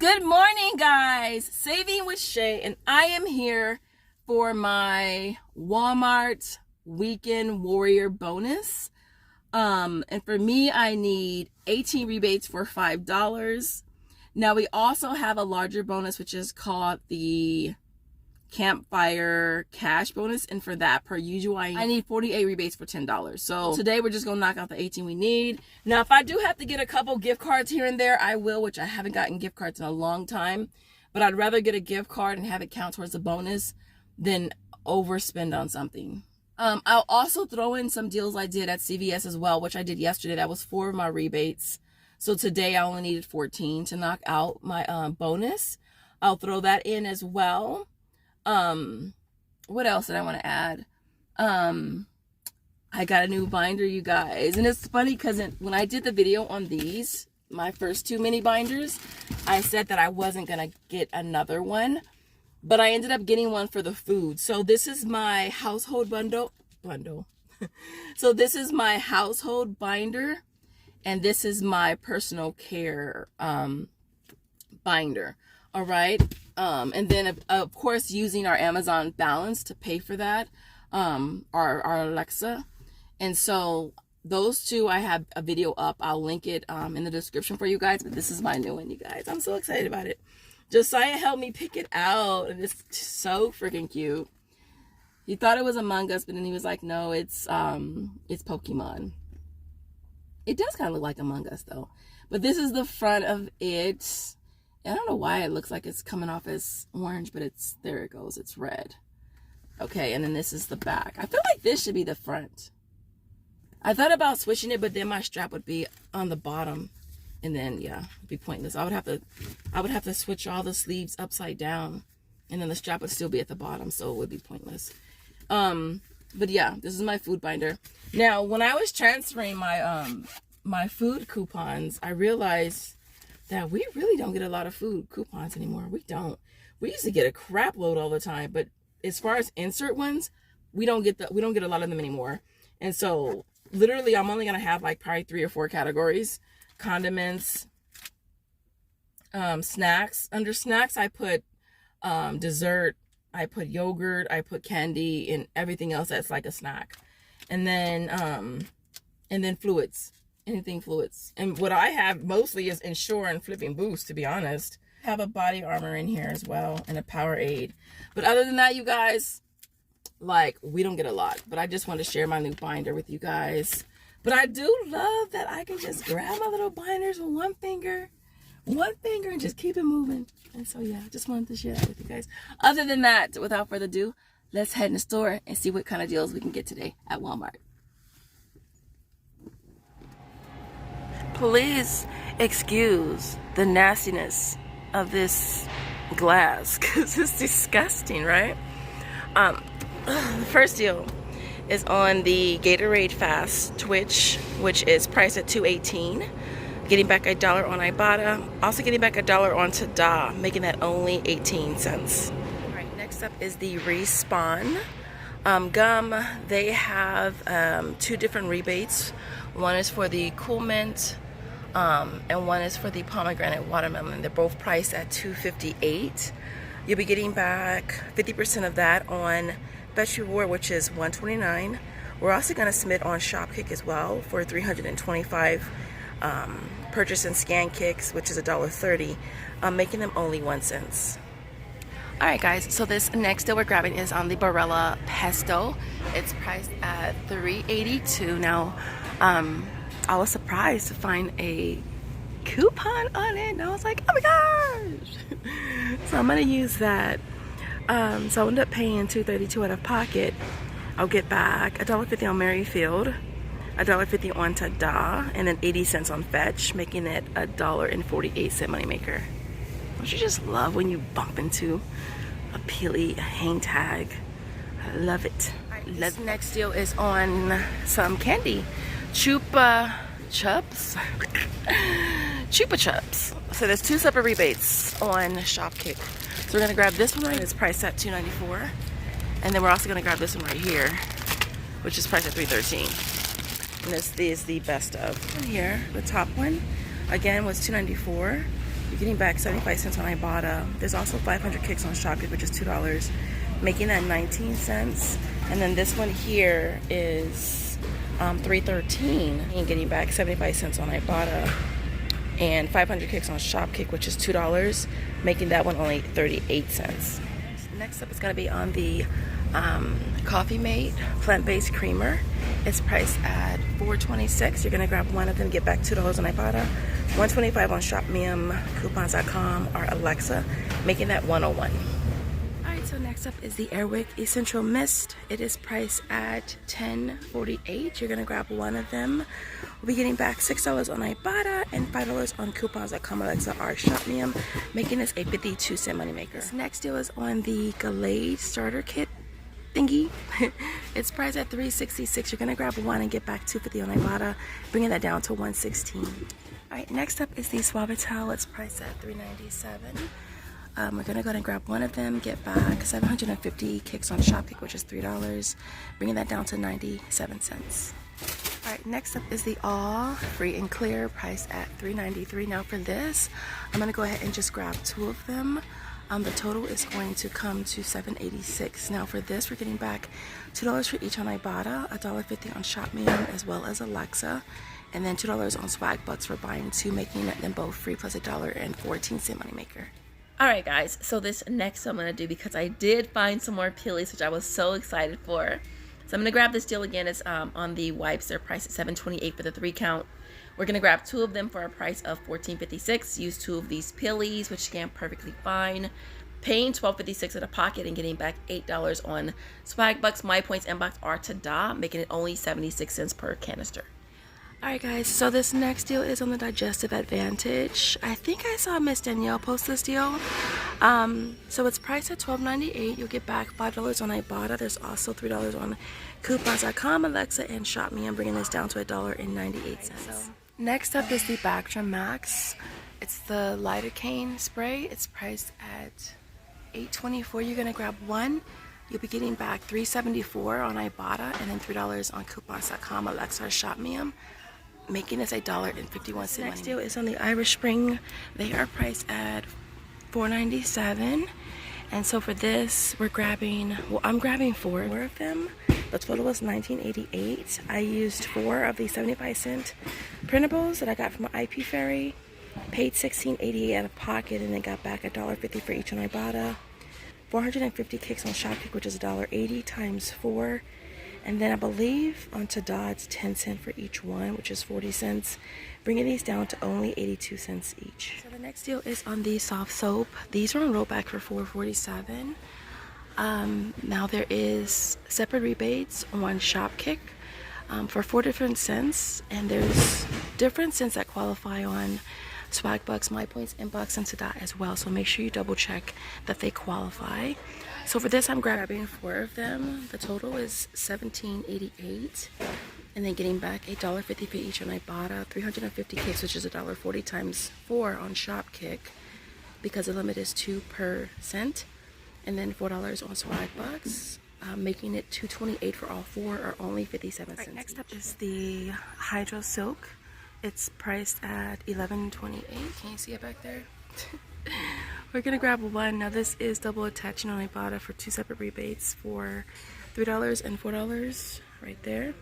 Good morning, guys. Saving with Shay, and I am here for my Walmart weekend warrior bonus. And for me, I need 18 rebates for $5. Now we also have a larger bonus, which is called the campfire cash bonus, and for that, per usual, I need 48 rebates for $10. So today we're just gonna knock out the 18 we need. Now if I do have to get a couple gift cards here and there, I will, which I haven't gotten gift cards in a long time, but I'd rather get a gift card and have it count towards the bonus than overspend on something. I'll also throw in some deals I did at CVS as well, which I did yesterday. That was 4 of my rebates. So today I only needed 14 to knock out my bonus. I'll throw that in as well. What else did I want to add? I got a new binder, you guys, and it's funny because when I did the video on these, my first 2 mini binders, I said that I wasn't gonna get another one, but I ended up getting one for the food. So this is my household bundle. So this is my household binder, and this is my personal care binder. All right. And then of course using our Amazon balance to pay for that, our Alexa. And so those two, I have a video up. I'll link it in the description for you guys, but this is my new one, you guys. I'm so excited about it. Josiah helped me pick it out, and it's so freaking cute. He thought it was Among Us, but then he was like, no, it's Pokemon. It does kind of look like Among Us though, but this is the front of it. I don't know why it looks like it's coming off as orange, but there it goes, it's red. Okay, and then this is the back. I feel like this should be the front. I thought about switching it, but then my strap would be on the bottom, and then yeah, it'd be pointless. I would have to switch all the sleeves upside down, and then the strap would still be at the bottom, so it would be pointless. But yeah, this is my food binder. Now, when I was transferring my my food coupons, I realized that we really don't get a lot of food coupons anymore. We don't. We used to get a crap load all the time, but as far as insert ones, we don't get a lot of them anymore. And so literally I'm only gonna have like probably 3 or 4 categories. Condiments, snacks. Under snacks I put dessert, I put yogurt, I put candy, and everything else that's like a snack. And then fluids. Anything fluids. And what I have mostly is Ensure and Flipping Boost, to be honest. I have a body armor in here as well, and a Powerade. But other than that, you guys, like, we don't get a lot. But I just want to share my new binder with you guys. But I do love that I can just grab my little binders with one finger, and just keep it moving. And so yeah, I just wanted to share that with you guys. Other than that, without further ado, let's head in the store and see what kind of deals we can get today at Walmart. Please excuse the nastiness of this glass because it's disgusting, right? The first deal is on the Gatorade Fast Twitch, which is priced at $2.18. Getting back $1 on Ibotta. Also getting back $1 on Tada, making that only 18 cents. All right, next up is the Respawn gum. They have 2 different rebates. One is for the Cool Mint, and one is for the pomegranate watermelon. They're both priced at $2.58. You'll be getting back 50% of that on Best Reward, which is $1.29. We're also going to submit on Shopkick as well for 325 purchase and scan kicks, which is $1.30, making them only 1 cent. All right, guys, so this next deal we're grabbing is on the Barilla Pesto. It's priced at $3.82. Now, I was surprised to find a coupon on it, and I was like, oh my gosh. So I'm gonna use that. So I ended up paying $2.32 out of pocket. I'll get back $1.50 on Merryfield, $1.50 on Tada, and then 80 cents on Fetch, making it $1.48 moneymaker. Don't you just love when you bump into a Peely hang tag? I love it. The next deal is on some candy. Chupa Chups. Chupa Chups. So there's 2 separate rebates on Shopkick. So we're gonna grab this one. It's priced at $2.94, and then we're also gonna grab this one right here, which is priced at $3.13. And this is the best of. Here, the top one, again, was $2.94. You're getting back 75 cents on Ibotta. There's also 500 kicks on Shopkick, which is $2, making that 19 cents. And then this one here is $3.13 and getting back 75 cents on Ibotta. And 500 kicks on Shopkick, which is $2, making that one only 38 cents. Next up is going to be on the Coffee Mate plant-based creamer. It's priced at $4.26. You're going to grab one of them, get back $2 on Ibotta, $1.25 on shopcoupons.com or Alexa, making that $1.01. Alright, so next up is the Airwick Essential Mist. It is priced at $10.48. You're going to grab one of them. We'll be getting back $6 on Ibotta and $5 on coupons.com, Alexa, or ShopMeum, making this a 52-cent moneymaker. This next deal is on the Glade Starter Kit thingy. It's priced at $3.66. You're going to grab one and get back $2.50 on Ibotta, bringing that down to $1.16. Alright, next up is the Suavitel. It's priced at $3.97. We're going to go ahead and grab one of them, get back 750 kicks on Shopkick, which is $3, bringing that down to 97 cents. Alright, next up is the All Free and Clear, priced at $3.93. Now for this, I'm going to go ahead and just grab two of them. The total is going to come to $7.86. Now for this, we're getting back $2 for each on Ibotta, $1.50 on ShopMeum, as well as Alexa, and then $2 on Swagbucks for buying two, making them both free plus $1.14 moneymaker. Alright guys, so this next I'm going to do, because I did find some more Peelies, which I was so excited for. So I'm going to grab this deal again. It's on the wipes. They're priced at $7.28 for the 3 count. We're going to grab two of them for a price of $14.56. Use two of these Peelies, which scan perfectly fine. Paying $12.56 at a pocket and getting back $8 on Swagbucks. My points inbox are ta-da, making it only 76 cents per canister. Alright guys, so this next deal is on the Digestive Advantage. I think I saw Miss Danielle post this deal. So it's priced at $12.98. You'll get back $5 on Ibotta. There's also $3 on coupons.com, Alexa, and ShopMe. I'm bringing this down to $1.98. So next up is the Bactrim Max. It's the lidocaine spray. It's priced at $8.24. You're gonna grab one. You'll be getting back $3.74 on Ibotta and then $3 on coupons.com, Alexa, or ShopMe, making this $1.51. Next deal is on the Irish Spring. They are priced at $4.97. And so for this, we're grabbing, well, I'm grabbing four of them. The total was $19.88. I used 4 of the 75-cent printables that I got from Ip Fairies. Paid $16.88 out of pocket and then got back $1.50 for each on Ibotta. 450 kicks on Shopkick, which is $1.80 times 4. And then I believe on Tada it's 10 cents for each one, which is 40 cents. Bringing these down to only 82 cents each. So the next deal is on the soft soap. These are on rollback for $4.47. Now there is separate rebates on Shopkick for 4 different scents. And there's different scents that qualify on Swagbucks, My Points, Inbox, and Tada as well. So make sure you double check that they qualify. So for this, I'm grabbing 4 of them. The total is $17.88. And then getting back $1.50 for each on Ibotta, 350 kicks, which is $1.40 times 4 on Shopkick, because the limit is 2 per cent. And then $4 on Swagbucks, making it $2.28 for all 4, or only 57 cents. Next up is the Hydro Silk. It's priced at $11.28. Can you see it back there? We're gonna grab one. Now this is double attaching on Ibotta for 2 separate rebates for $3 and $4 right there.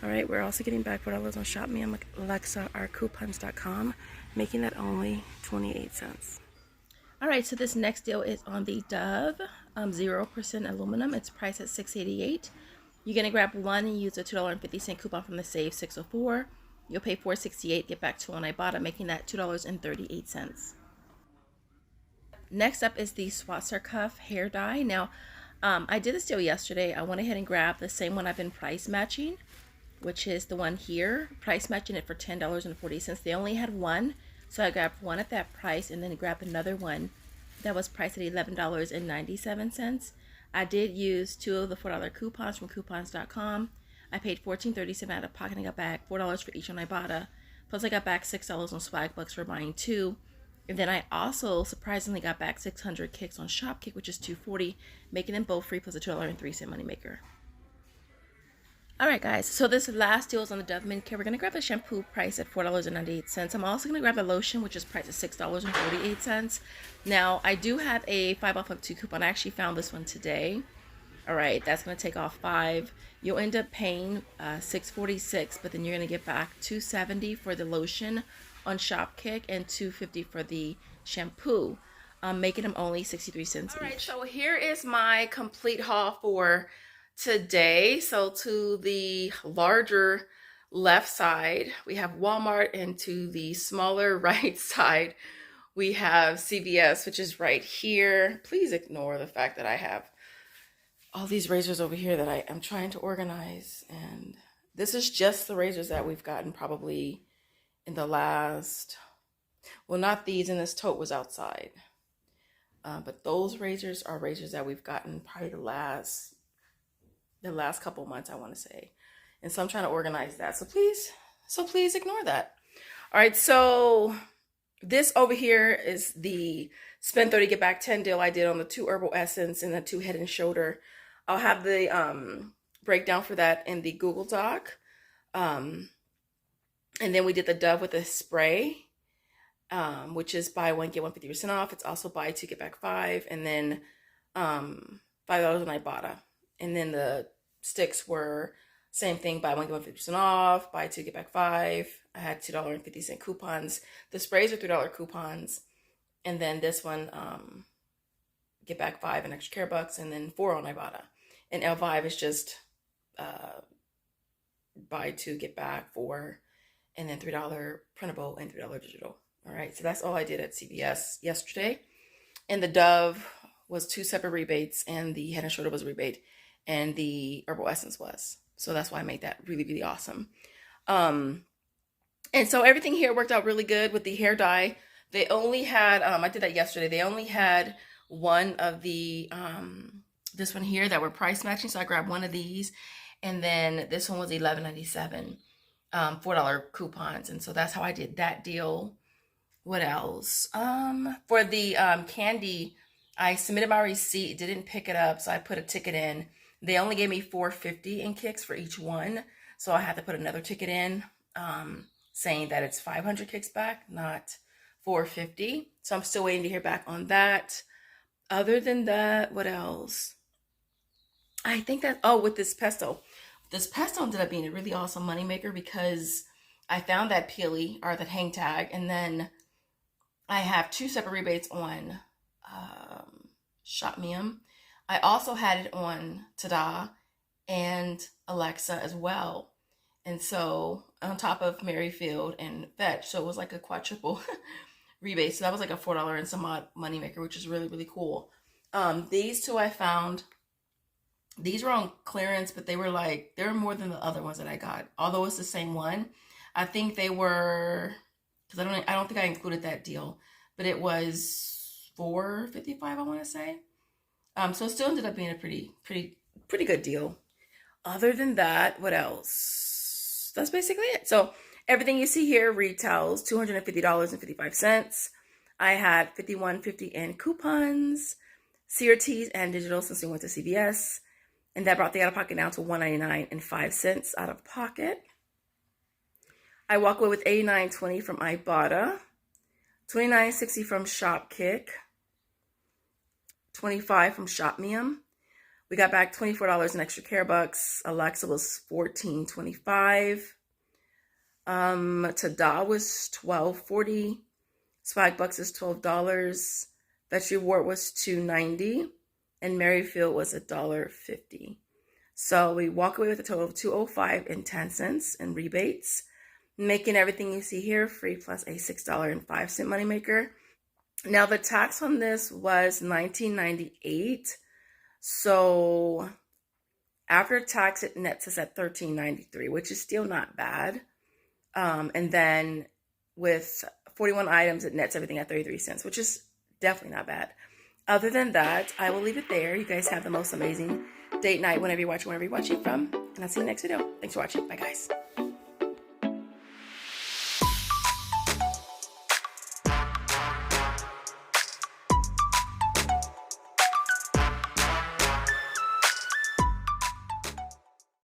Alright, we're also getting back $4 on ShopMe, Alexa, or coupons.com, making that only 28 cents. Alright, so this next deal is on the Dove 0% aluminum. It's priced at $6.88. You're gonna grab one and use a $2.50 coupon from the Save 604. You'll pay $4.68, get back 2 on Ibotta, making that $2.38. Next up is the Swatzer Cuff hair dye. Now, I did this deal yesterday. I went ahead and grabbed the same one I've been price matching, which is the one here. Price matching it for $10.40. They only had one, so I grabbed one at that price and then grabbed another one that was priced at $11.97. I did use 2 of the $4 coupons from coupons.com. I paid $14.37 out of pocket and got back $4 for each on Ibotta. Plus I got back $6 on Swagbucks for buying 2. And then I also surprisingly got back 600 kicks on Shopkick, which is $2.40, making them both free plus a $2.03 moneymaker. Alright guys, so this last deal is on the Dove Mint Care. We're going to grab the shampoo price at $4.98. I'm also going to grab the lotion, which is priced at $6.48. Now, I do have a 5 off of 2 coupon. I actually found this one today. Alright, that's going to take off 5. You'll end up paying $6.46, but then you're going to get back $2.70 for the lotion on Shopkick and $2.50 for the shampoo, making them only 63 cents each. Alright, so here is my complete haul for today. So to the larger left side, we have Walmart, and to the smaller right side, we have CVS, which is right here. Please ignore the fact that I have all these razors over here that I am trying to organize. And this is just the razors that we've gotten probably in the last, well, not these, and this tote was outside. But those razors are razors that we've gotten probably the last couple months, I want to say. And so I'm trying to organize that. So please ignore that. All right, so this over here is the spend 30 get back 10 deal I did on the 2 herbal essence and the 2 head and shoulder. I'll have the breakdown for that in the Google Doc. And then we did the Dove with the spray, which is buy 1 get 1 50% off. It's also buy 2 get back 5, and then $5 on Ibotta. And then the sticks were same thing, buy 1 get 1 50% off, buy 2 get back 5. I had $2.50 coupons. The sprays are $3 coupons, and then this one get back 5 and extra care bucks, and then 4 on Ibotta. And L5 is just buy 2 get back 4, and then $3 printable and $3 digital. All right, so that's all I did at CVS yesterday. And the Dove was 2 separate rebates, and the Head and Shoulder was a rebate, and the herbal essence was. So that's why I made that really, really awesome. And so everything here worked out really good with the hair dye. They only had, I did that yesterday. They only had one of the, this one here that were price matching. So I grabbed one of these, and then this one was $11.97, $4 coupons. And so that's how I did that deal. What else? For the candy, I submitted my receipt, didn't pick it up, so I put a ticket in. They only gave me $4.50 in kicks for each one, so I had to put another ticket in, saying that it's 500 kicks back, not $4.50. So I'm still waiting to hear back on that. Other than that, what else? I think that, oh, with this pesto. This pesto ended up being a really awesome moneymaker because I found that peely, or that hang tag, and then I have 2 separate rebates on Shopmium. I also had it on Tada and Alexa as well. And so on top of Merryfield and Fetch, so it was like a quadruple rebate. So that was like a $4 and some odd moneymaker, which is really, really cool. These 2 I found, these were on clearance, but they were more than the other ones that I got. Although it's the same one. I think they were, because I don't think I included that deal, but it was $4.55, I want to say. So it still ended up being a pretty good deal. Other than that, what else? That's basically it. So everything you see here retails $250.55. I had $51.50 in coupons, CRTs, and digital since we went to CVS, and that brought the out of pocket down to $199.05 out of pocket. I walk away with $89.20 from Ibotta, $29.60 from Shopkick, $25 from Shopmium. We got back $24 in extra care bucks. Alexa was $14.25. Tada was $12.40. Swagbucks is $12. Vetch Reward was $2.90, and Merryfield was $1.50. So we walk away with a total of $205.10 in rebates, making everything you see here free plus a $6.05 moneymaker. Now the tax on this was $19.98. So after tax, it nets us at $13.93, which is still not bad. And then with 41 items, it nets everything at 33 cents, which is definitely not bad. Other than that, I will leave it there. You guys have the most amazing date night whenever you're watching it from. And I'll see you in the next video. Thanks for watching. Bye, guys.